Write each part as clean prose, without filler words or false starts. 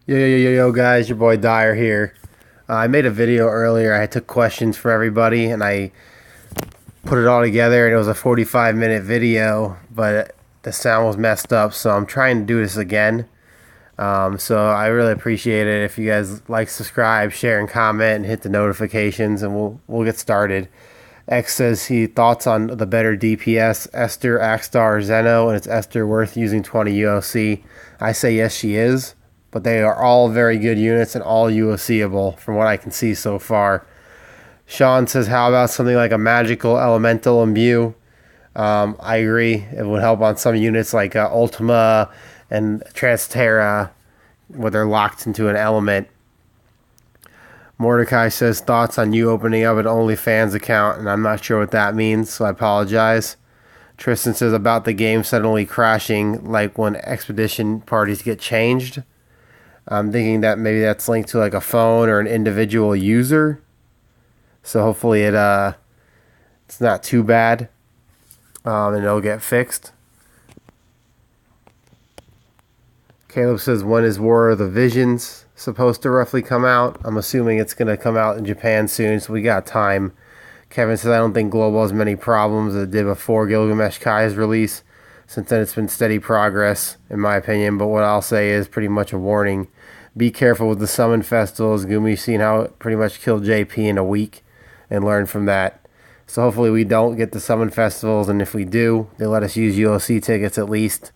Yo, guys, your boy Dyer here. I made a video earlier. I took questions from everybody and I put it all together, and it was a 45-minute video, but the sound was messed up, so I'm trying to do this again. So I really appreciate it if you guys like, subscribe, share, and comment, and hit the notifications, and we'll get started. X says he thoughts on the better DPS, Esther, Axstar, or Zeno, and it's Esther worth using 20 UOC. I say yes, she is, but they are all very good units and all UOCable from what I can see so far. Sean says, how about something like a magical elemental imbue? I agree. It would help on some units like Ultima and Transterra, where they're locked into an element. Mordecai says, thoughts on you opening up an OnlyFans account, and I'm not sure what that means, so I apologize. Tristan says, about the game suddenly crashing, like when expedition parties get changed. I'm thinking that maybe that's linked to like a phone or an individual user. So hopefully it's not too bad, and it'll get fixed. Caleb says, when is War of the Visions supposed to roughly come out? I'm assuming it's going to come out in Japan soon, so we got time. Kevin says, I don't think Global has many problems as it did before Gilgamesh Kai's release. Since then, it's been steady progress, in my opinion, but what I'll say is pretty much a warning. Be careful with the summon festivals. Gumi's seen how it pretty much killed JP in a week, and learn from that. So hopefully we don't get the summon festivals, and if we do, they let us use UOC tickets at least.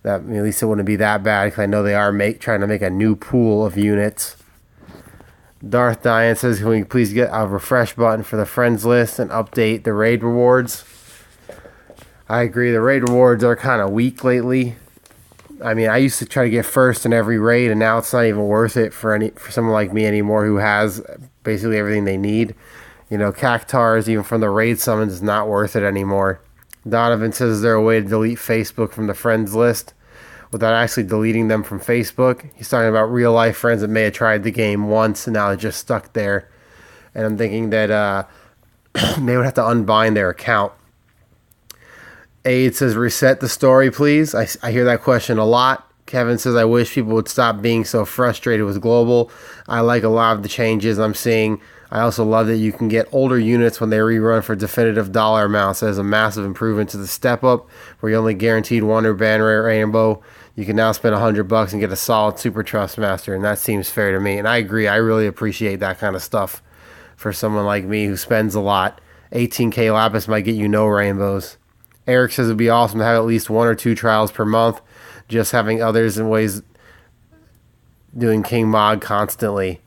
At least it wouldn't be that bad, because I know they are trying to make a new pool of units. Darth Diane says, can we please get a refresh button for the friends list and update the raid rewards? I agree, the raid rewards are kind of weak lately. I mean, I used to try to get first in every raid, and now it's not even worth it for someone like me anymore who has basically everything they need. You know, Cactars, even from the raid summons, is not worth it anymore. Donovan says, is there a way to delete Facebook from the friends list without actually deleting them from Facebook? He's talking about real life friends that may have tried the game once and now they're just stuck there. And I'm thinking that they would have to unbind their account. Aid says, reset the story, please. I hear that question a lot. Kevin says, I wish people would stop being so frustrated with Global. I like a lot of the changes I'm seeing. I also love that you can get older units when they rerun for definitive dollar amounts. That is a massive improvement to the step up, where you're only guaranteed one or banner rainbow. You can now spend $100 and get a solid Super Trust Master, and that seems fair to me. And I agree. I really appreciate that kind of stuff for someone like me who spends a lot. 18K Lapis might get you no rainbows. Eric says it would be awesome to have at least 1 or 2 trials per month. Just having others in ways doing King Mod constantly.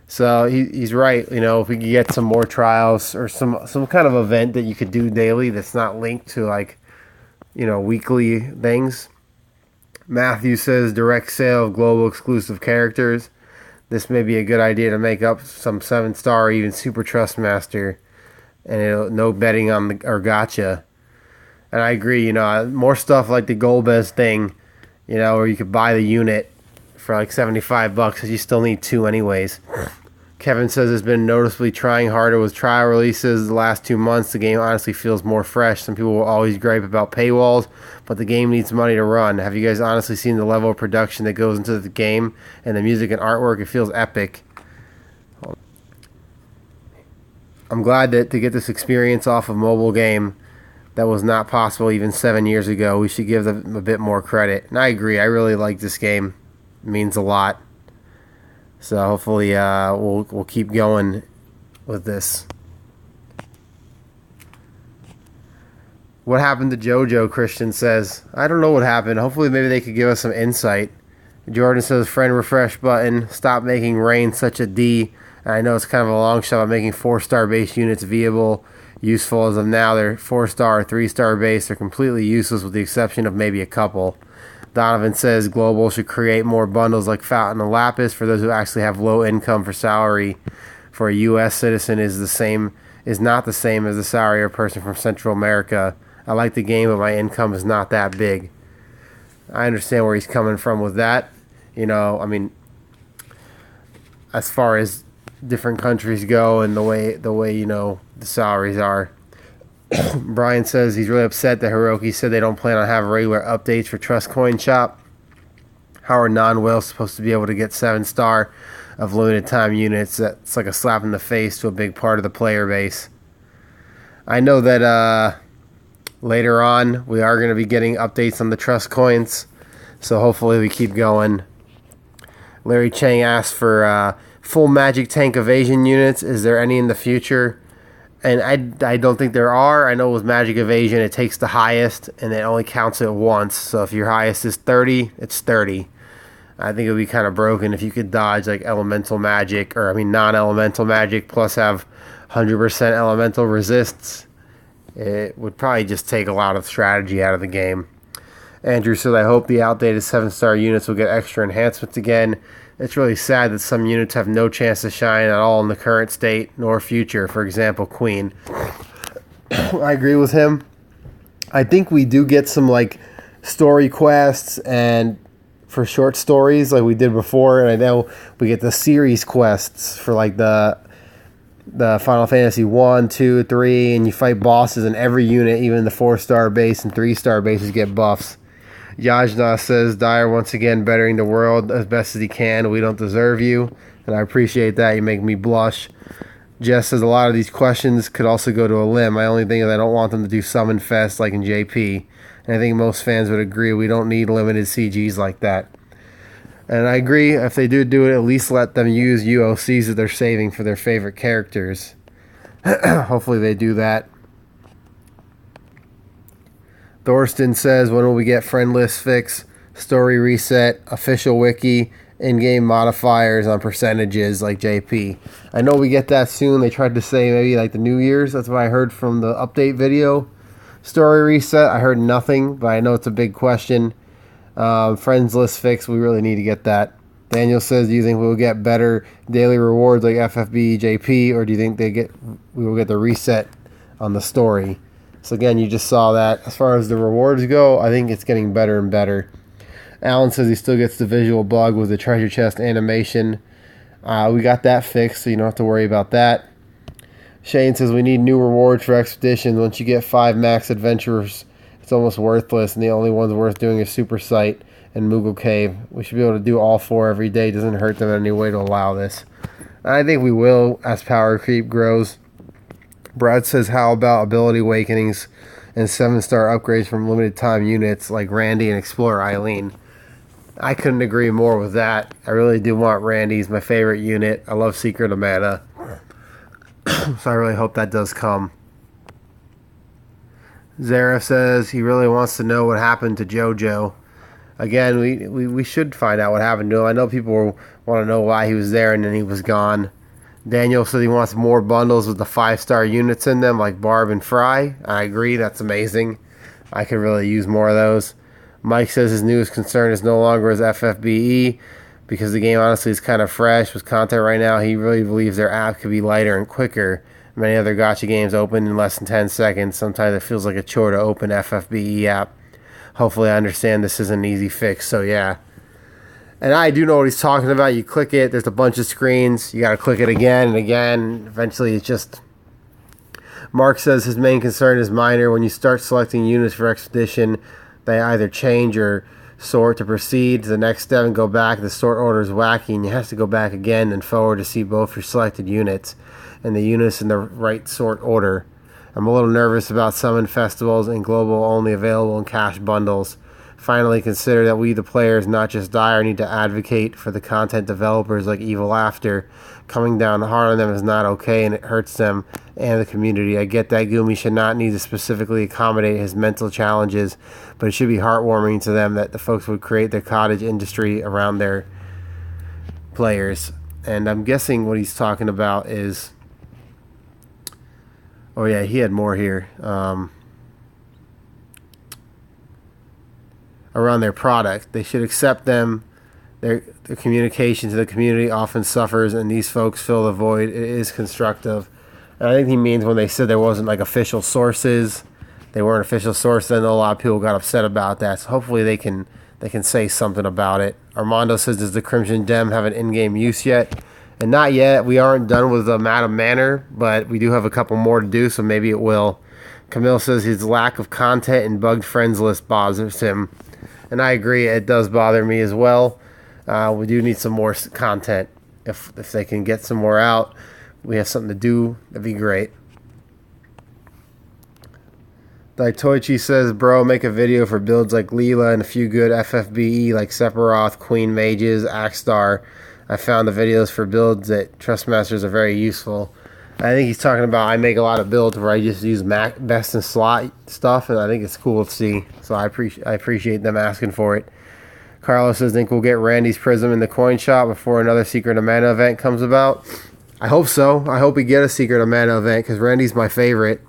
So he's right. You know, if we could get some more trials or some kind of event that you could do daily that's not linked to, like, you know, weekly things. Matthew says direct sale of global exclusive characters. This may be a good idea to make up some 7-star or even Super Trust Master, and no betting on or gotcha. And I agree. You know, more stuff like the Golbez thing, you know, where you could buy the unit for like $75 because you still need 2 anyways. Kevin says it's been noticeably trying harder with trial releases the last 2 months. The game honestly feels more fresh. Some people will always gripe about paywalls, but the game needs money to run. Have you guys honestly seen the level of production that goes into the game and the music and artwork? It feels epic. I'm glad that to get this experience off a mobile game that was not possible even 7 years ago. We should give them a bit more credit. And I agree. I really like this game. It means a lot. So hopefully we'll keep going with this. What happened to JoJo, Christian says. I don't know what happened. Hopefully maybe they could give us some insight. Jordan says, friend refresh button. Stop making Rain such a D. And I know it's kind of a long shot of making 4-star base units viable, useful. As of now, they're 4-star or 3-star base. They're completely useless with the exception of maybe a couple. Donovan says Global should create more bundles like Fountain and Lapis for those who actually have low income. For salary for a U.S. citizen is not the same as the salary of a person from Central America. I like the game, but my income is not that big. I understand where he's coming from with that. You know, I mean, as far as different countries go and the way you know the salaries are. Brian says he's really upset that Hiroki said they don't plan on having regular updates for Trust Coin Shop. How are non-whales supposed to be able to get 7-star of limited time units? That's like a slap in the face to a big part of the player base. I know that later on we are going to be getting updates on the trust coins, so hopefully we keep going. Larry Chang asked for full magic tank evasion units. Is there any in the future? And I don't think there are. I know with magic evasion it takes the highest and it only counts it once. So if your highest is 30, it's 30. I think it would be kind of broken if you could dodge like elemental magic, or I mean non-elemental magic, plus have 100% elemental resists. It would probably just take a lot of strategy out of the game. Andrew said, I hope the outdated 7-star units will get extra enhancements again. It's really sad that some units have no chance to shine at all in the current state nor future. For example, Queen. I agree with him. I think we do get some like story quests and for short stories like we did before, and I know we get the series quests for like the Final Fantasy 1, 2, 3, and you fight bosses in every unit, even the 4-star base and 3-star bases get buffs. Yajna says, Dyer once again bettering the world as best as he can. We don't deserve you, and I appreciate that. You make me blush. Jess says, a lot of these questions could also go to a limb. My only thing is I don't want them to do Summon Fest like in JP. And I think most fans would agree we don't need limited CGs like that. And I agree, if they do it, at least let them use UOCs that they're saving for their favorite characters. Hopefully they do that. Thorsten says, when will we get friend list fix, story reset, official wiki, in-game modifiers on percentages like JP? I know we get that soon. They tried to say maybe like the New Year's. That's what I heard from the update video. Story reset, I heard nothing, but I know it's a big question. Friends list fix, we really need to get that. Daniel says, do you think we'll get better daily rewards like FFB, JP, or do you think we will get the reset on the story? So again, you just saw that. As far as the rewards go, I think it's getting better and better. Alan says he still gets the visual bug with the treasure chest animation. We got that fixed, so you don't have to worry about that. Shane says we need new rewards for expeditions. Once you get 5 max adventurers, it's almost worthless, and the only ones worth doing is Super Site and Moogle Cave. We should be able to do all 4 every day. It doesn't hurt them in any way to allow this. I think we will as power creep grows. Brad says, how about ability awakenings and 7-star upgrades from limited time units like Randy and Explorer Eileen? I couldn't agree more with that. I really do want Randy. He's my favorite unit. I love Secret of Mana. So I really hope that does come. Zaref says he really wants to know what happened to JoJo. Again, we should find out what happened to him. I know people want to know why he was there and then he was gone. Daniel says he wants more bundles with the 5-star units in them, like Barb and Fry. I agree, that's amazing. I could really use more of those. Mike says his newest concern is no longer his FFBE, because the game honestly is kind of fresh with content right now. He really believes their app could be lighter and quicker. Many other gacha games open in less than 10 seconds. Sometimes it feels like a chore to open FFBE app. Hopefully I understand this is an easy fix, so yeah. And I do know what he's talking about. You click it, there's a bunch of screens. You got to click it again and again. Eventually it's just... Mark says his main concern is minor. When you start selecting units for Expedition, they either change or sort to proceed to the next step and go back. The sort order is wacky and you have to go back again and forward to see both your selected units and the units in the right sort order. I'm a little nervous about summon festivals and global only available in cash bundles. Finally, consider that we, the players, not just Dyer, need to advocate for the content developers like Evil After. Coming down hard on them is not okay, and it hurts them and the community. I get that Gumi should not need to specifically accommodate his mental challenges, but it should be heartwarming to them that the folks would create their cottage industry around their players. And I'm guessing what he's talking about is... Oh yeah, he had more here. Around their product. They should accept them. Their communication to the community often suffers, and these folks fill the void. It is constructive. And I think he means when they said there wasn't like official sources, they weren't official sources, and a lot of people got upset about that. So hopefully they can say something about it. Armando says, does the Crimson Gem have an in-game use yet? And not yet. We aren't done with the Madam Manor, but we do have a couple more to do, so maybe it will. Camille says his lack of content and bugged friends list bothers him. And I agree, it does bother me as well. We do need some more content. If they can get some more out, we have something to do, that'd be great. Daitoichi says, bro, make a video for builds like Leela and a few good FFBE like Sephiroth, Queen Mages, Axstar. I found the videos for builds that Trustmasters are very useful. I think he's talking about I make a lot of builds where I just use best in slot stuff, and I think it's cool to see. So I appreciate them asking for it. Carlos says, think we'll get Randy's Prism in the coin shop before another Secret of Mana event comes about. I hope so. I hope we get a Secret of Mana event because Randy's my favorite.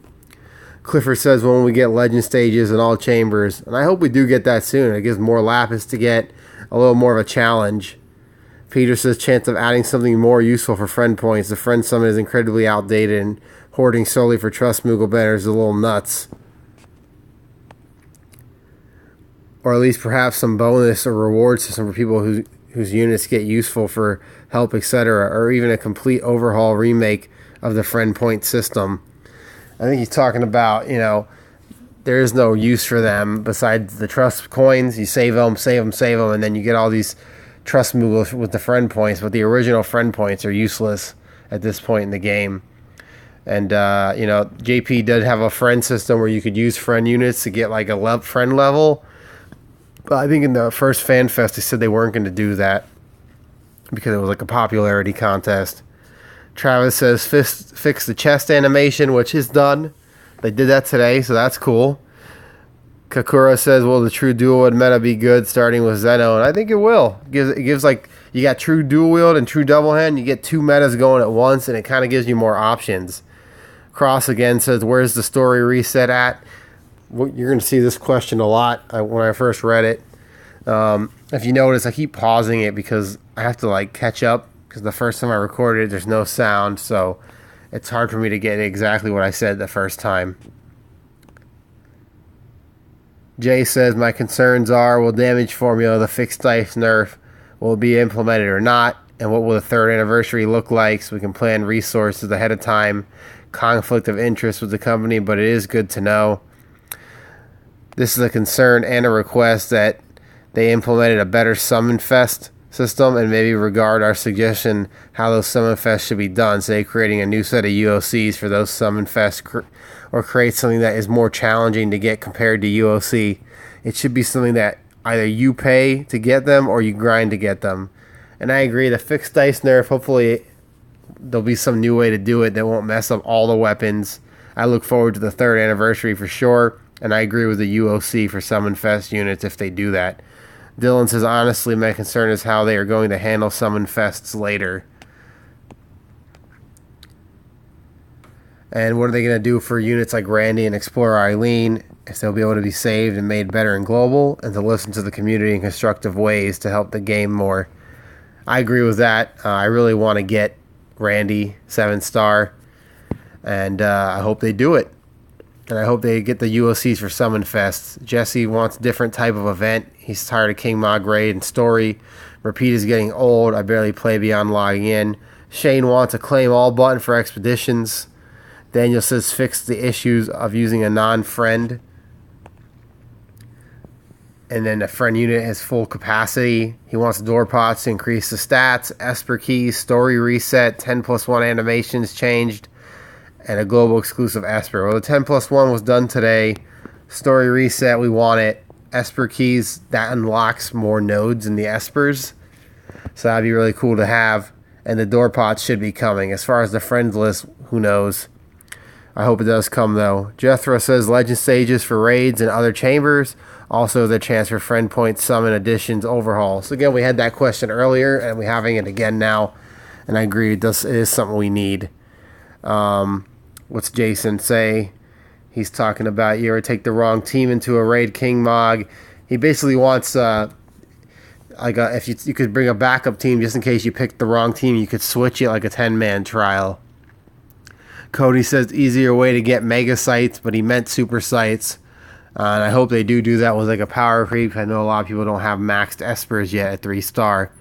Clifford says, when we get Legend Stages in all chambers. And I hope we do get that soon. It gives more lapis to get, a little more of a challenge. Peter says, chance of adding something more useful for friend points. The friend summon is incredibly outdated, and hoarding solely for Trust Moogle banners is a little nuts. Or at least perhaps some bonus or reward system for people whose units get useful for help, etc. Or even a complete overhaul remake of the friend point system. I think he's talking about, there is no use for them besides the trust coins. You save them, and then you get all these trust moves with the friend points, but the original friend points are useless at this point in the game. And, JP did have a friend system where you could use friend units to get like a friend level. But I think in the first Fan Fest, they said they weren't going to do that because it was like a popularity contest. Travis says, fix the chest animation, which is done. They did that today, so that's cool. Kakura says, will the true dual wield meta be good starting with Zeno? And I think it will. It gives like, you got true dual wield and true double hand. You get two metas going at once, and it kind of gives you more options. Cross again says, where's the story reset at? You're going to see this question a lot when I first read it. If you notice, I keep pausing it because I have to like catch up, because the first time I recorded it, there's no sound, so it's hard for me to get exactly what I said the first time. Jay says, my concerns are, will damage formula, the fixed dice nerf, will it be implemented or not? And what will the third anniversary look like so we can plan resources ahead of time? Conflict of interest with the company, but it is good to know. This is a concern and a request that they implemented a better Summon Fest system and maybe regard our suggestion how those Summon Fests should be done, say creating a new set of UOCs for those Summon Fests, or create something that is more challenging to get compared to UOC. It should be something that either you pay to get them or you grind to get them. And I agree, the fixed dice nerf, hopefully there'll be some new way to do it that won't mess up all the weapons. I look forward to the third anniversary for sure, and I agree with the UOC for Summon Fest units if they do that. Dylan says, honestly, my concern is how they are going to handle Summon Fests later. And what are they going to do for units like Randy and Explorer Eileen, if they'll be able to be saved and made better in global, and to listen to the community in constructive ways to help the game more. I agree with that. I really want to get Randy 7-star, and I hope they do it. And I hope they get the UOCs for Summon Fests. Jesse wants a different type of event. He's tired of King Mod Raid and Story. Repeat is getting old. I barely play beyond logging in. Shane wants a claim all button for expeditions. Daniel says fix the issues of using a non-friend. And then the friend unit has full capacity. He wants door pots to increase the stats. Esper keys, story reset, 10+1 animations changed, and a global exclusive Esper. Well, the 10+1 was done today. Story reset, we want it. Esper keys, that unlocks more nodes in the Espers. So that'd be really cool to have. And the door pots should be coming. As far as the friends list, who knows? I hope it does come, though. Jethro says Legend Stages for raids and other chambers. Also, the chance for friend points, summon additions, overhaul. So again, we had that question earlier, and we're having it again now. And I agree, it is something we need. What's Jason say? He's talking about you ever take the wrong team into a raid King Mog. He basically wants if you could bring a backup team just in case you picked the wrong team, you could switch it like a 10-man trial. Cody says easier way to get mega sites, but he meant super sites. And I hope they do that with like a power creep. I know a lot of people don't have maxed Espers yet at 3-star.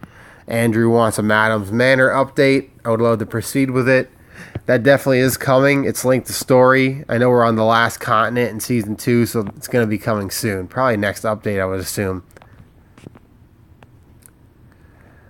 Andrew wants a Madam's Manor update. I would love to proceed with it. That definitely is coming. It's linked to story. I know we're on the last continent in season 2, so it's going to be coming soon. Probably next update, I would assume.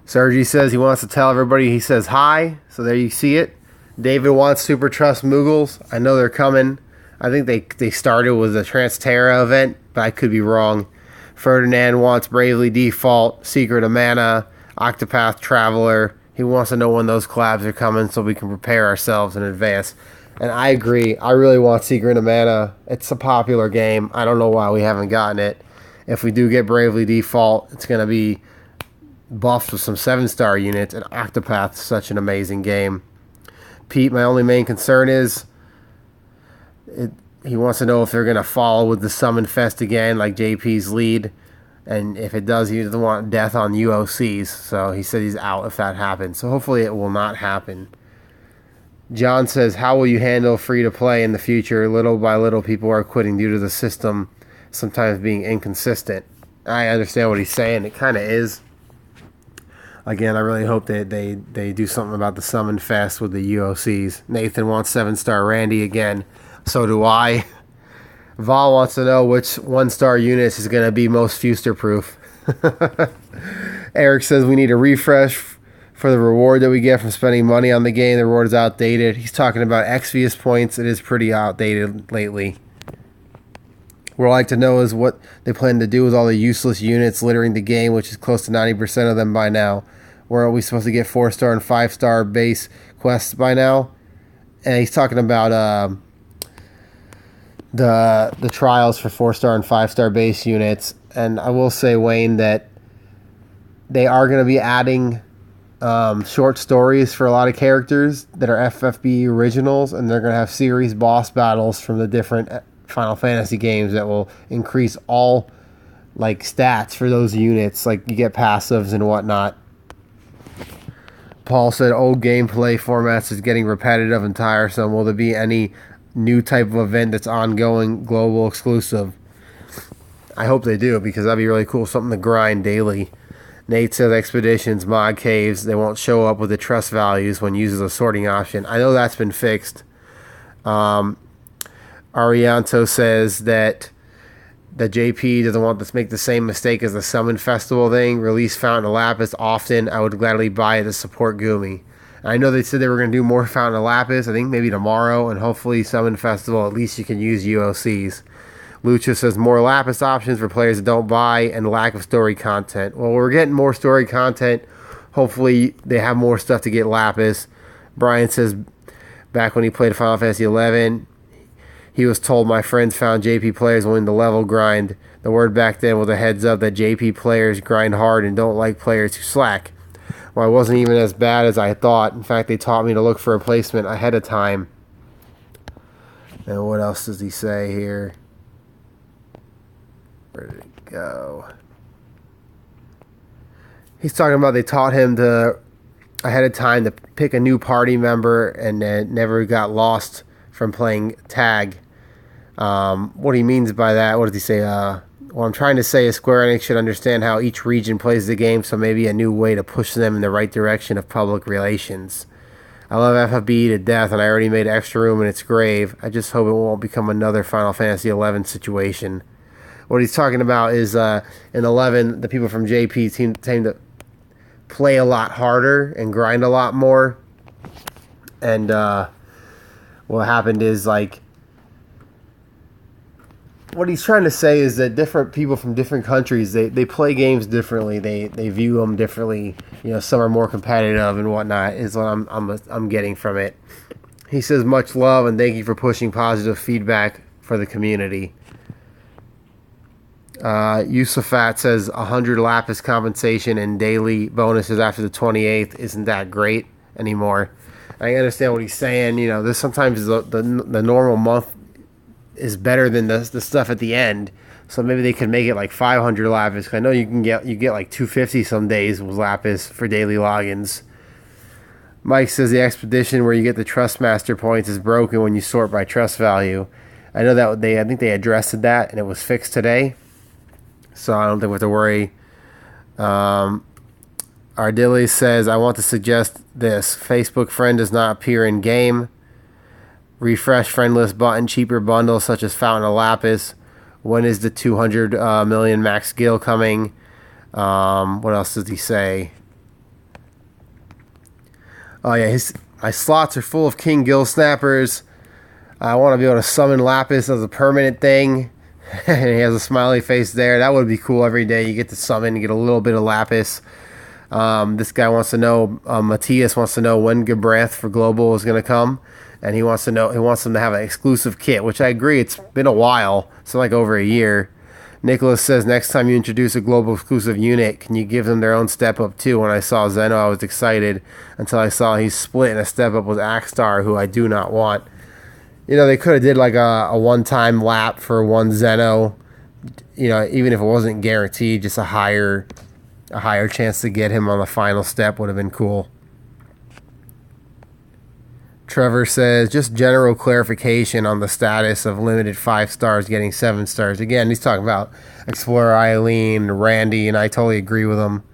Sergi says he wants to tell everybody he says hi. So there you see it. David wants Super Trust Moogles. I know they're coming. I think they started with the Transterra event, but I could be wrong. Ferdinand wants Bravely Default, Secret of Mana, Octopath Traveler. He wants to know when those collabs are coming so we can prepare ourselves in advance. And I agree. I really want Secret of Mana. It's a popular game. I don't know why we haven't gotten it. If we do get Bravely Default, it's going to be buffed with some 7-star units. And Octopath is such an amazing game. Pete, my only main concern is he wants to know if they're going to follow with the Summon Fest again, like JP's lead. And if it does, he doesn't want death on UOCs. So he said he's out if that happens. So hopefully it will not happen. John says, how will you handle free-to-play in the future? Little by little, people are quitting due to the system sometimes being inconsistent. I understand what he's saying. It kind of is. Again, I really hope that they do something about the Summon Fest with the UOCs. Nathan wants 7-star Randy again. So do I. Val wants to know which 1-star units is going to be most future-proof. Eric says we need a refresh for the reward that we get from spending money on the game. The reward is outdated. He's talking about Exvius points. It is pretty outdated lately. What I'd like to know is what they plan to do with all the useless units littering the game, which is close to 90% of them by now. Where are we supposed to get 4-star and 5-star base quests by now? And he's talking about the trials for 4-star and 5-star base units. And I will say, Wayne, that they are going to be adding short stories for a lot of characters that are FFB originals, and they're going to have series boss battles from the different Final Fantasy games that will increase all like stats for those units, like you get passives and whatnot. Paul said old gameplay formats is getting repetitive and tiresome. Will there be any new type of event that's ongoing, global exclusive? I hope they do, because that'd be really cool, something to grind daily. Nate says expeditions, mod caves, they won't show up with the trust values when used as a sorting option. I know that's been fixed. Arianto says that JP doesn't want to make the same mistake as the Summon Festival thing. Release Fountain of Lapis often. I would gladly buy it to support Gumi. And I know they said they were going to do more Fountain of Lapis, I think maybe tomorrow, and hopefully Summon Festival, at least you can use UOCs. Lucha says more Lapis options for players that don't buy and lack of story content. Well, we're getting more story content. Hopefully they have more stuff to get Lapis. Brian says back when he played Final Fantasy 11, he was told my friends found JP players willing to level grind. The word back then was a heads up that JP players grind hard and don't like players who slack. Well, it wasn't even as bad as I thought. In fact, they taught me to look for a placement ahead of time. And what else does he say here? Where did it go? He's talking about they taught him to ahead of time to pick a new party member and never got lost from playing tag. What he means by that, what does he say? What I'm trying to say is Square Enix should understand how each region plays the game, so maybe a new way to push them in the right direction of public relations. I love FFB to death, and I already made extra room in its grave. I just hope it won't become another Final Fantasy 11 situation. What he's talking about is in 11, the people from JP tend to play a lot harder and grind a lot more. And what happened is, like, what he's trying to say is that different people from different countries, they play games differently. They view them differently. You know, some are more competitive and whatnot, is what I'm getting from it. He says, much love and thank you for pushing positive feedback for the community. Yusufat says 100 Lapis compensation and daily bonuses after the 28th isn't that great anymore. I understand what he's saying. You know, this sometimes the normal month is better than the stuff at the end. So maybe they could make it like 500 Lapis. I know you get like 250 some days with Lapis for daily logins. Mike says the expedition where you get the Trust Master points is broken when you sort by trust value. I know that I think they addressed that and it was fixed today. So I don't think we have to worry. Ardilli says, I want to suggest this. Facebook friend does not appear in game. Refresh friend list button. Cheaper bundles such as Fountain of Lapis. When is the 200 million max skill coming? What else does he say? Oh yeah, my slots are full of King Gill Snappers. I want to be able to summon Lapis as a permanent thing. And he has a smiley face there. That would be cool every day. You get to summon, you get a little bit of Lapis. This guy wants to know, Matthias wants to know when Gabreth for Global is going to come. And he wants them to have an exclusive kit, which I agree. It's been a while. It's like over a year. Nicholas says, next time you introduce a global exclusive unit, can you give them their own step up too? When I saw Zeno, I was excited until I saw he's split and a step up with Axstar, who I do not want. You know, they could have did like a one-time lap for one Zeno. You know, even if it wasn't guaranteed, just a higher chance to get him on the final step would have been cool. Trevor says, just general clarification on the status of limited 5 stars getting 7 stars. Again, he's talking about Explorer Eileen, Randy, and I totally agree with him.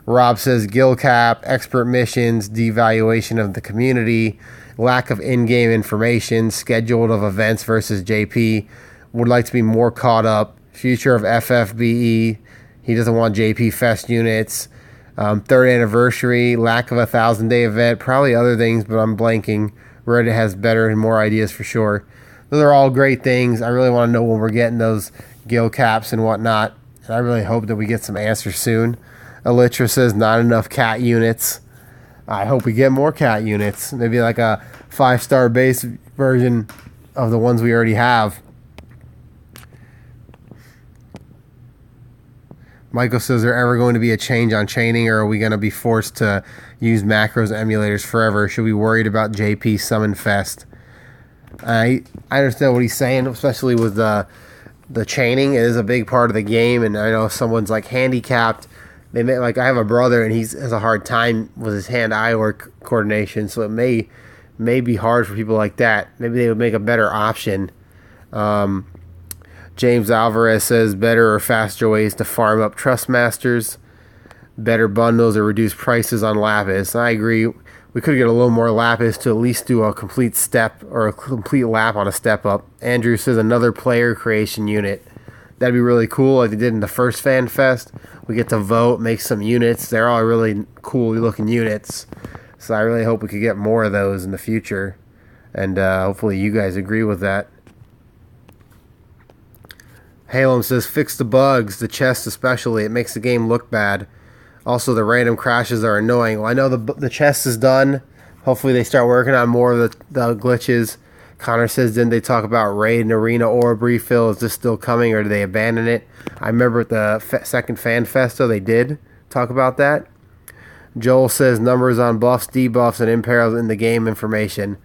Rob says, gill cap, expert missions, devaluation of the community, lack of in-game information, schedule of events versus JP. Would like to be more caught up. Future of FFBE. He doesn't want JP Fest units. 3rd anniversary, lack of a 1,000-day event, probably other things, but I'm blanking. Reddit has better and more ideas for sure. Those are all great things. I really want to know when we're getting those gill caps and whatnot. And I really hope that we get some answers soon. Elytra says not enough cat units. I hope we get more cat units. Maybe like a 5-star base version of the ones we already have. Michael says, is there ever going to be a change on chaining, or are we going to be forced to use macros emulators forever? Should we be worried about JP Summon Fest? I understand what he's saying, especially with the chaining. It is a big part of the game, and I know if someone's like handicapped. I have a brother, and he has a hard time with his hand-eye coordination, so it may be hard for people like that. Maybe they would make a better option. James Alvarez says better or faster ways to farm up Trust Masters, better bundles or reduced prices on Lapis. I agree. We could get a little more Lapis to at least do a complete step or a complete lap on a step up. Andrew says another player creation unit. That'd be really cool like they did in the first Fan Fest. We get to vote, make some units. They're all really cool looking units. So I really hope we could get more of those in the future. And hopefully you guys agree with that. Halem says, fix the bugs, the chest especially. It makes the game look bad. Also, the random crashes are annoying. Well, I know the chest is done. Hopefully they start working on more of the glitches. Connor says, didn't they talk about raid and arena orb refill? Is this still coming, or did they abandon it? I remember at the second Fan Festo they did talk about that. Joel says, numbers on buffs, debuffs, and imperils in the game information.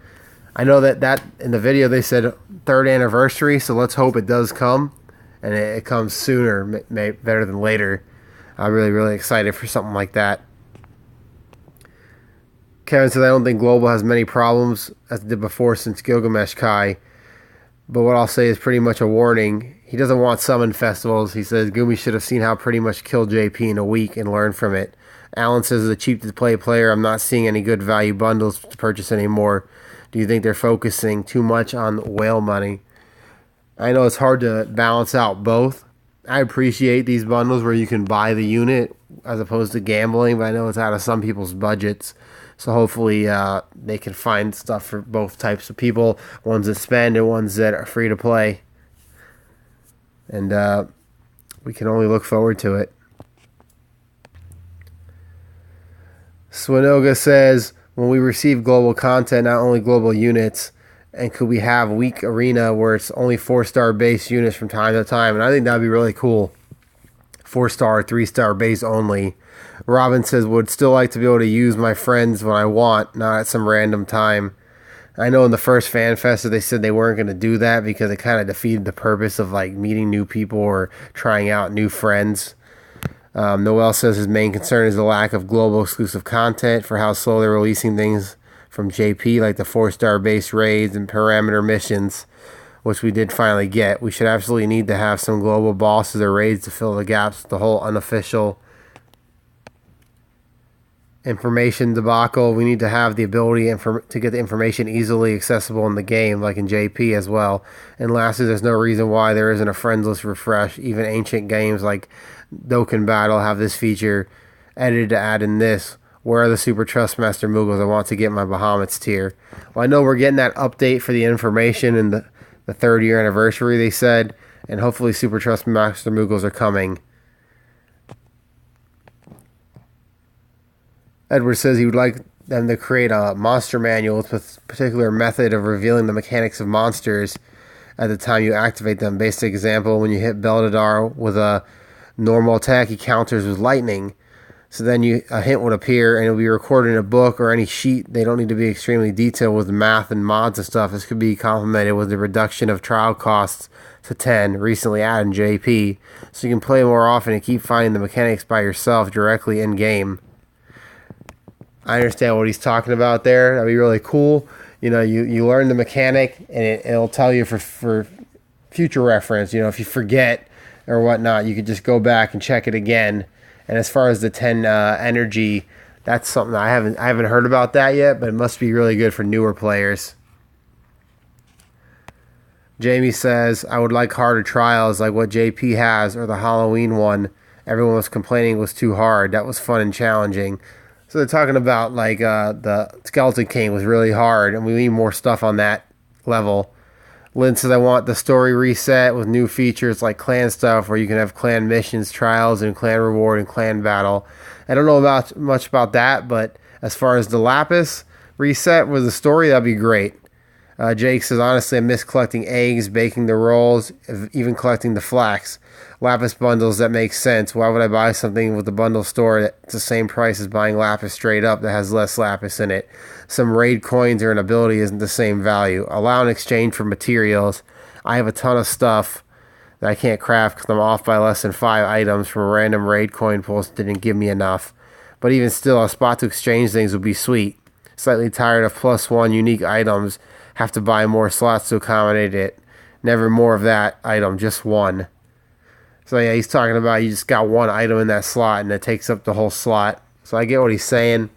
I know that in the video they said 3rd anniversary, so let's hope it does come. And it comes sooner, better than later. I'm really, really excited for something like that. Kevin says, I don't think Global has many problems as it did before since Gilgamesh Kai. But what I'll say is pretty much a warning. He doesn't want summon festivals. He says, Gumi should have seen how pretty much killed JP in a week and learned from it. Alan says, as a cheap-to-play player, I'm not seeing any good value bundles to purchase anymore. Do you think they're focusing too much on whale money? I know it's hard to balance out both. I appreciate these bundles where you can buy the unit as opposed to gambling, but I know it's out of some people's budgets. So hopefully they can find stuff for both types of people, ones that spend and ones that are free to play. And we can only look forward to it. Swinoga says, when we receive global content, not only global units, and could we have weak arena where it's only 4-star base units from time to time? And I think that would be really cool. 4-star, 3-star base only. Robin says, would still like to be able to use my friends when I want, not at some random time. I know in the first Fan Fest they said they weren't going to do that because it kind of defeated the purpose of like meeting new people or trying out new friends. Noel says his main concern is the lack of global exclusive content for how slow they're releasing things from JP, like the 4-star base raids and parameter missions, which we did finally get. We should absolutely need to have some global bosses or raids to fill the gaps with the whole unofficial information debacle. We need to have the ability to get the information easily accessible in the game, like in JP as well. And lastly, there's no reason why there isn't a friends list refresh. Even ancient games like Dokkan Battle have this feature edited to add in this. Where are the Super Trustmaster Moogles? I want to get my Bahamut's tier. Well, I know we're getting that update for the information in the third year anniversary, they said, and hopefully Super Trustmaster Moogles are coming. Edward says he would like them to create a monster manual with a particular method of revealing the mechanics of monsters at the time you activate them. Basic example, when you hit Beldadar with a normal attack, he counters with lightning. So then a hint would appear, and it'll be recorded in a book or any sheet. They don't need to be extremely detailed with math and mods and stuff. This could be complemented with the reduction of trial costs to 10, recently added in JP, so you can play more often and keep finding the mechanics by yourself directly in-game. I understand what he's talking about there. That'd be really cool. You learn the mechanic, and it'll tell you for future reference. If you forget or whatnot, you could just go back and check it again. And as far as the 10 energy, that's something I haven't heard about that yet, but it must be really good for newer players. Jamie says, I would like harder trials like what JP has, or the Halloween one. Everyone was complaining was too hard. That was fun and challenging. So they're talking about like the Skeleton King was really hard, and we need more stuff on that level. Lynn says, I want the story reset with new features like clan stuff where you can have clan missions, trials, and clan reward and clan battle. I don't know much about that, but as far as the Lapis reset with the story, that'd be great. Jake says, honestly, I miss collecting eggs, baking the rolls, even collecting the flax. Lapis bundles, that makes sense. Why would I buy something with the bundle store that's the same price as buying Lapis straight up that has less Lapis in it? Some raid coins or an ability isn't the same value. Allow an exchange for materials. I have a ton of stuff that I can't craft because I'm off by less than 5 items from a random raid coin pool that didn't give me enough. But even still, a spot to exchange things would be sweet. Slightly tired of +1 unique items. Have to buy more slots to accommodate it. Never more of that item, just one. So yeah, he's talking about you just got one item in that slot and it takes up the whole slot. So I get what he's saying.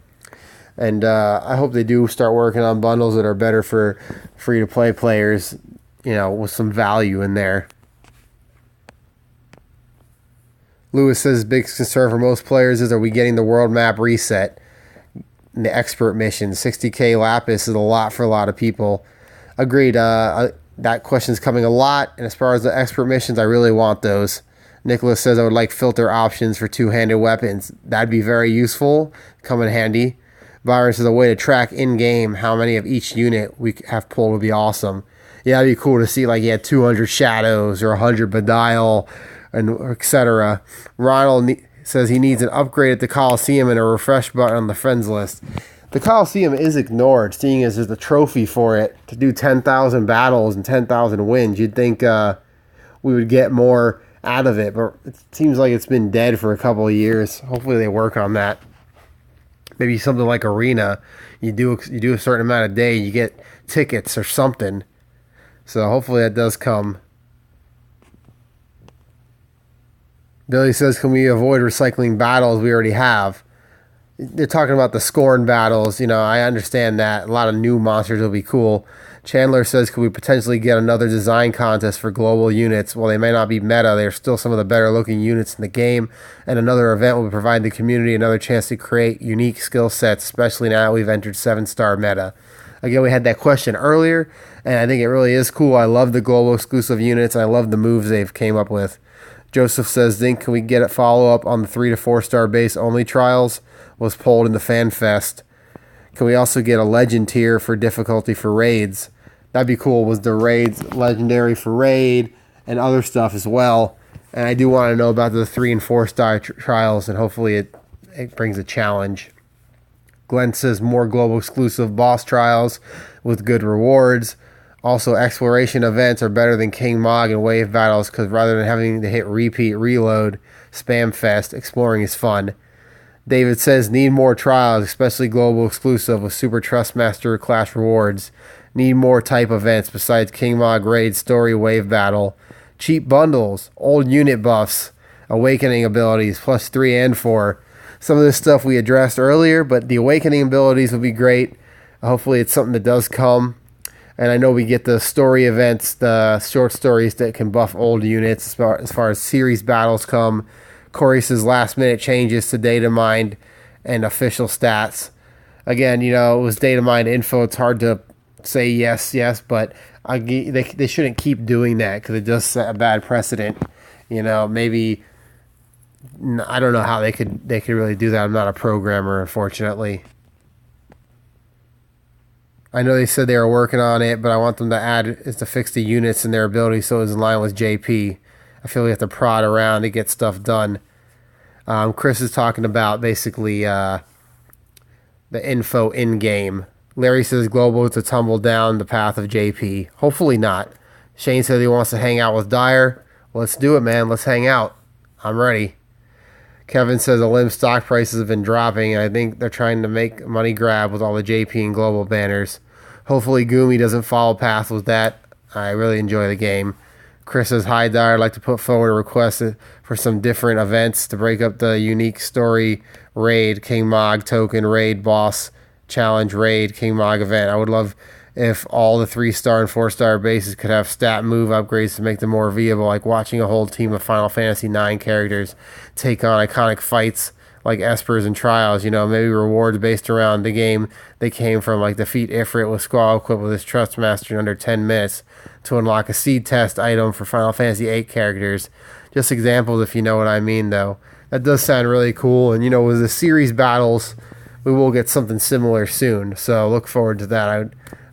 And I hope they do start working on bundles that are better for free-to-play players, with some value in there. Lewis says big concern for most players is, are we getting the world map reset? The expert mission, 60k Lapis is a lot for a lot of people. Agreed. That question's coming a lot. And as far as the expert missions, I really want those. Nicholas says I would like filter options for two-handed weapons. That'd be very useful. Come in handy. Byron says a way to track in-game how many of each unit we have pulled would be awesome. Yeah, it'd be cool to see like you had 200 shadows or 100 beguile and etc. Ronald says he needs an upgrade at the Coliseum and a refresh button on the friends list. The Coliseum is ignored, seeing as there's a trophy for it to do 10,000 battles and 10,000 wins. You'd think we would get more out of it, but it seems like it's been dead for a couple of years. Hopefully they work on that. Maybe something like Arena, you do a certain amount of day, you get tickets or something. So hopefully that does come. Billy says, can we avoid recycling battles we already have? They're talking about the Scorn battles. I understand that. A lot of new monsters will be cool. Chandler says, could we potentially get another design contest for global units? While they may not be meta, they are still some of the better looking units in the game, and another event will provide the community another chance to create unique skill sets, especially now that we've entered 7-star meta. Again, we had that question earlier, and I think it really is cool. I love the global exclusive units, and I love the moves they've came up with. Joseph says, think, can we get a follow-up on the 3 to 4 star base only trials? Was polled in the Fan Fest. Can we also get a legend tier for difficulty for raids? That'd be cool. Was the raids legendary for raid and other stuff as well? And I do want to know about the 3 and 4 star trials, and hopefully it brings a challenge. Glenn says more global exclusive boss trials with good rewards. Also, exploration events are better than King Mog and wave battles because rather than having to hit repeat, reload, spam fest, exploring is fun. David says need more trials, especially global exclusive with Super Trustmaster class rewards. Need more type events besides King Mog raid, story, wave battle. Cheap bundles, old unit buffs, awakening abilities, plus 3 and 4. Some of this stuff we addressed earlier, but the awakening abilities will be great. Hopefully it's something that does come. And I know we get the story events, the short stories that can buff old units as far as series battles come. Corey says last minute changes to data mined and official stats. Again, it was data mined info. It's hard to say yes, but they shouldn't keep doing that because it does set a bad precedent. Maybe I don't know how they could really do that. I'm not a programmer, unfortunately. I know they said they were working on it, but I want them to add is to fix the units and their ability so it's in line with JP. I feel we have to prod around to get stuff done. Chris is talking about basically the info in game. Larry says global to tumble down the path of JP. Hopefully not. Shane says he wants to hang out with Dyer. Let's do it, man. Let's hang out. I'm ready. Kevin says the limb stock prices have been dropping, and I think they're trying to make money grab with all the JP and global banners. Hopefully Gumi doesn't follow path with that. I really enjoy the game. Chris says, hi, Dyer. I'd like to put forward a request for some different events to break up the unique story raid, King Mog, token, raid, boss, challenge, raid, King Mog event. I would love if all the 3-star and 4-star bases could have stat move upgrades to make them more viable, like watching a whole team of Final Fantasy IX characters take on iconic fights like Espers and Trials, maybe rewards based around the game they came from, like defeat Ifrit with Squall equipped with his Trust Master in under 10 minutes to unlock a seed test item for Final Fantasy VIII characters. Just examples if you know what I mean, though. That does sound really cool, and with the series battles, we will get something similar soon, so look forward to that.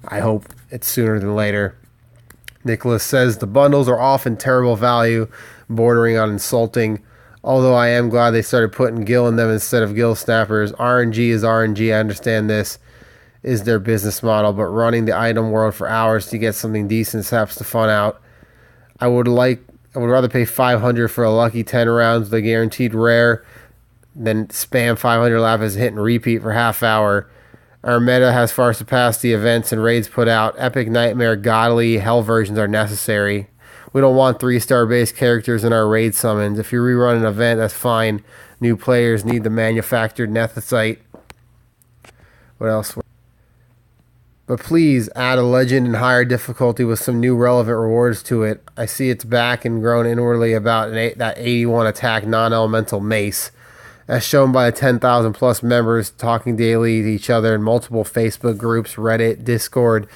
I hope it's sooner than later. Nicholas says the bundles are often terrible value, bordering on insulting. Although I am glad they started putting Gil in them instead of Gil Snappers. RNG is RNG. I understand this is their business model, but running the item world for hours to get something decent saps the fun out. I would rather pay $500 for a lucky 10 rounds, the guaranteed rare, than spam 500 lapis hit and repeat for half hour. Our meta has far surpassed the events and raids put out. Epic, Nightmare, Godly, Hell versions are necessary. We don't want 3-star based characters in our raid summons. If you rerun an event, that's fine. New players need the manufactured Nethicite. What else? But please add a legend and higher difficulty with some new relevant rewards to it. I see it's back and grown inwardly about that 81 attack non-elemental mace. As shown by the 10,000 plus members talking daily to each other in multiple Facebook groups, Reddit, Discord.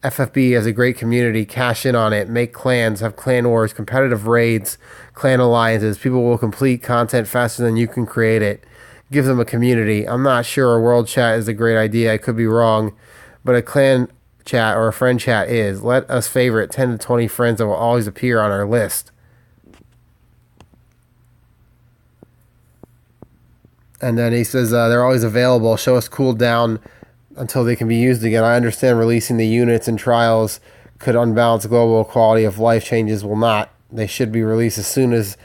Ffbe has a great community. Cash in on it. Make clans. Have clan wars. Competitive raids. Clan alliances. People will complete content faster than you can create it. Give them a community. I'm not sure a world chat is a great idea. I could be wrong. But a clan chat or a friend chat is. Let us favorite 10 to 20 friends that will always appear on our list. And then he says they're always available. Show us cooldown until they can be used again. I understand releasing the units and trials could unbalance global quality of life changes will not. They should be released as soon as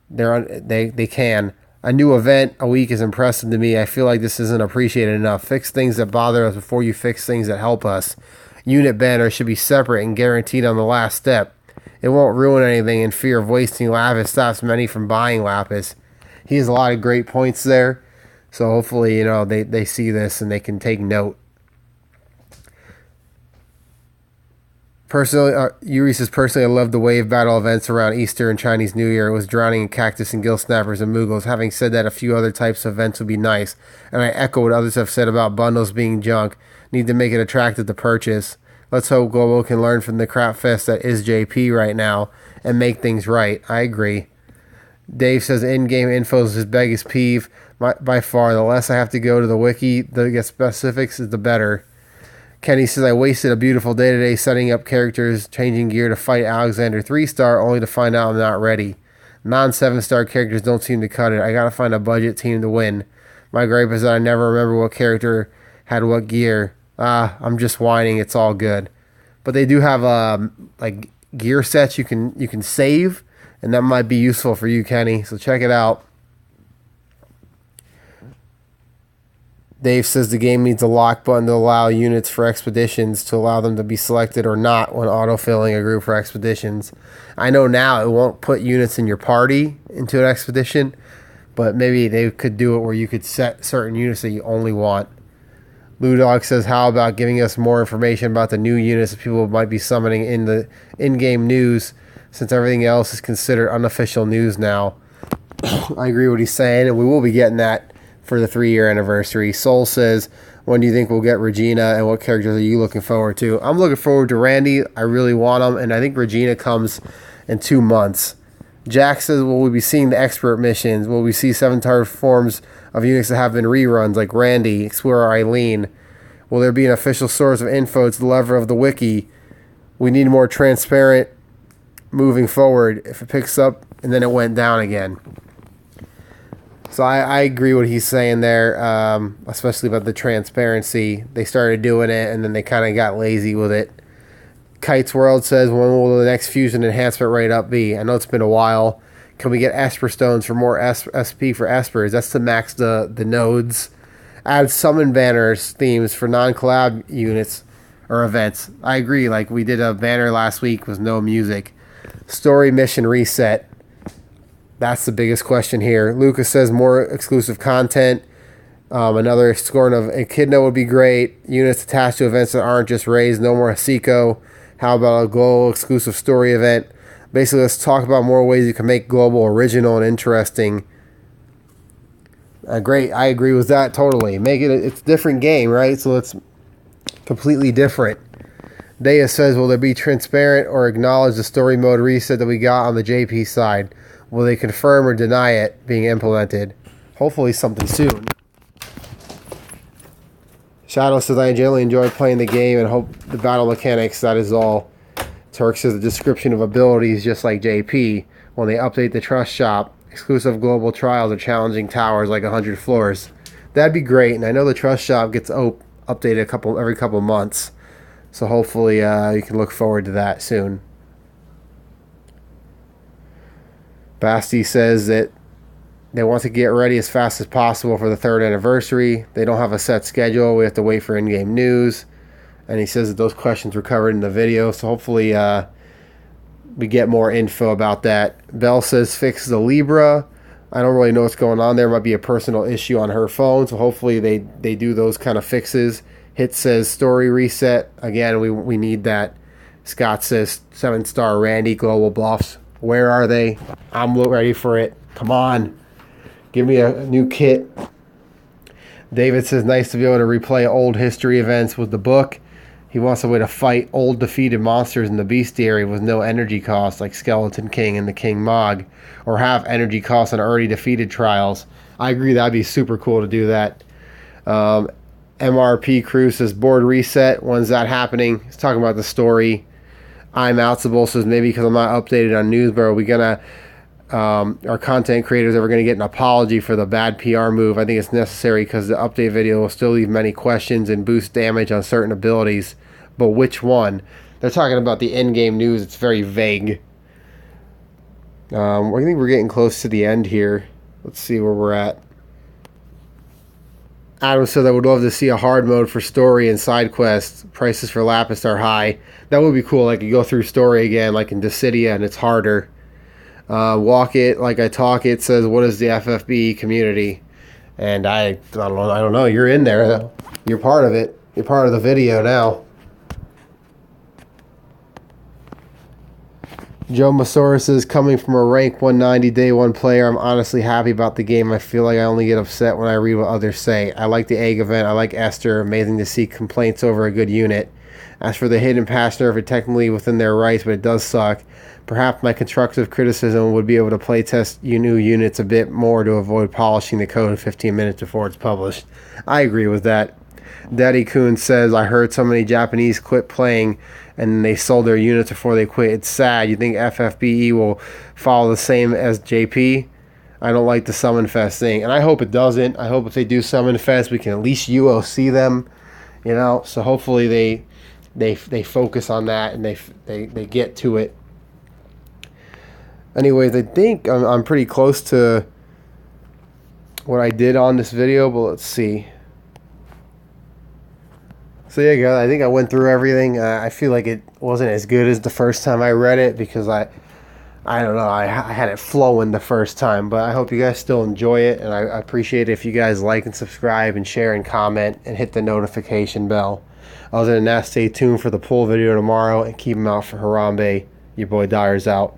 they can. A new event a week is impressive to me. I feel like this isn't appreciated enough. Fix things that bother us before you fix things that help us. Unit banners should be separate and guaranteed on the last step. It won't ruin anything, and fear of wasting lapis stops many from buying lapis. He has a lot of great points there. So hopefully, they see this and they can take note. Personally, Yuri says, personally, I love the wave battle events around Easter and Chinese New Year. It was drowning in cactus and gill snappers and moogles. Having said that, a few other types of events would be nice. And I echo what others have said about bundles being junk. Need to make it attractive to purchase. Let's hope Global can learn from the crap fest that is JP right now and make things right. I agree. Dave says, in-game info is his biggest peeve. By far, the less I have to go to the wiki to get specifics, is the better. Kenny says, I wasted a beautiful day today setting up characters, changing gear to fight Alexander 3-star, only to find out I'm not ready. Non-7-star characters don't seem to cut it. I gotta find a budget team to win. My gripe is that I never remember what character had what gear. I'm just whining. It's all good. But they do have like gear sets you can save, and that might be useful for you, Kenny. So check it out. Dave says the game needs a lock button to allow units for expeditions to allow them to be selected or not when autofilling a group for expeditions. I know now it won't put units in your party into an expedition, but maybe they could do it where you could set certain units that you only want. Lou Dog says, how about giving us more information about the new units that people might be summoning in the in-game news, since everything else is considered unofficial news now. I agree with what he's saying, and we will be getting that for the 3-year anniversary. Soul says, when do you think we'll get Regina, and what characters are you looking forward to? I'm looking forward to Randy. I really want him, and I think Regina comes in 2 months. Jack says, will we be seeing the expert missions? Will we see 7-star forms of units that have been reruns, like Randy, Explorer Eileen? Will there be an official source of info to the lever of the wiki? We need more transparent moving forward. If it picks up and then it went down again. So I agree what he's saying there, especially about the transparency. They started doing it, and then they kind of got lazy with it. Kites World says, when will the next fusion enhancement rate up be? I know it's been a while. Can we get Esper Stones for more SP for Espers? That's to max the nodes. Add summon banners themes for non-collab units or events. I agree. Like, we did a banner last week with no music. Story mission reset. That's the biggest question here. Lucas says more exclusive content. Another scoring of Echidna would be great. Units attached to events that aren't just raised. No more Hasiko. How about a global exclusive story event? Basically, let's talk about more ways you can make global original and interesting. Great. I agree with that totally. Make it it's a different game, right? So it's completely different. Dea says, will there be transparent or acknowledge the story mode reset that we got on the JP side? Will they confirm or deny it being implemented? Hopefully something soon. Shadow says, I generally enjoy playing the game and hope the battle mechanics, that is all. Turk says, the description of abilities just like JP. When they update the trust shop, exclusive global trials or challenging towers like 100 floors. That'd be great, and I know the trust shop gets updated every couple months. So hopefully you can look forward to that soon. Basti says that they want to get ready as fast as possible for the 3rd anniversary. They don't have a set schedule. We have to wait for in-game news. And he says that those questions were covered in the video. So hopefully we get more info about that. Belle says fix the Libra. I don't really know what's going on there. Might be a personal issue on her phone. So hopefully they do those kind of fixes. Hit says story reset. Again, we need that. Scott says 7-star Randy global buffs. Where are they? I'm ready for it. Come on. Give me a new kit. David says, nice to be able to replay old history events with the book. He wants a way to fight old defeated monsters in the bestiary with no energy cost, like Skeleton King and the King Mog, or have energy costs on already defeated trials. I agree, that'd be super cool to do that. MRP Crew says, board reset. When's that happening? He's talking about the story. I'm Outsable says, maybe because I'm not updated on news, but are we going to, our content creators ever going to get an apology for the bad PR move? I think it's necessary because the update video will still leave many questions and boost damage on certain abilities. But which one? They're talking about the in-game news. It's very vague. I think we're getting close to the end here. Let's see where we're at. Adam said, I would love to see a hard mode for story and side quests. Prices for Lapis are high. That would be cool. Like, you go through story again, like in Dissidia, and it's harder. Walk It Like I Talk It says, what is the FFB community? And I don't know. You're in there. You're part of it. You're part of the video now. Joe Masaurus says, coming from a rank 190 day one player, I'm honestly happy about the game. I feel like I only get upset when I read what others say. I like the egg event. I like Esther. Amazing to see complaints over a good unit. As for the hidden patch nerf, it technically within their rights, but it does suck. Perhaps my constructive criticism would be able to playtest new units a bit more to avoid polishing the code 15 minutes before it's published. I agree with that. Daddy Coon says, I heard so many Japanese quit playing and they sold their units before they quit. It's sad. You think FFBE will follow the same as JP? I don't like the Summon Fest thing, and I hope it doesn't. I hope if they do Summon Fest, we can at least UOC them, you know. So hopefully they focus on that and they get to it. Anyways, I think I'm pretty close to what I did on this video, but let's see. So yeah, guys, I think I went through everything. I feel like it wasn't as good as the first time I read it because I don't know, I had it flowing the first time, but I hope you guys still enjoy it, and I appreciate it if you guys like and subscribe and share and comment and hit the notification bell. Other than that, stay tuned for the poll video tomorrow and keep them out for Harambe. Your boy Dyer's out.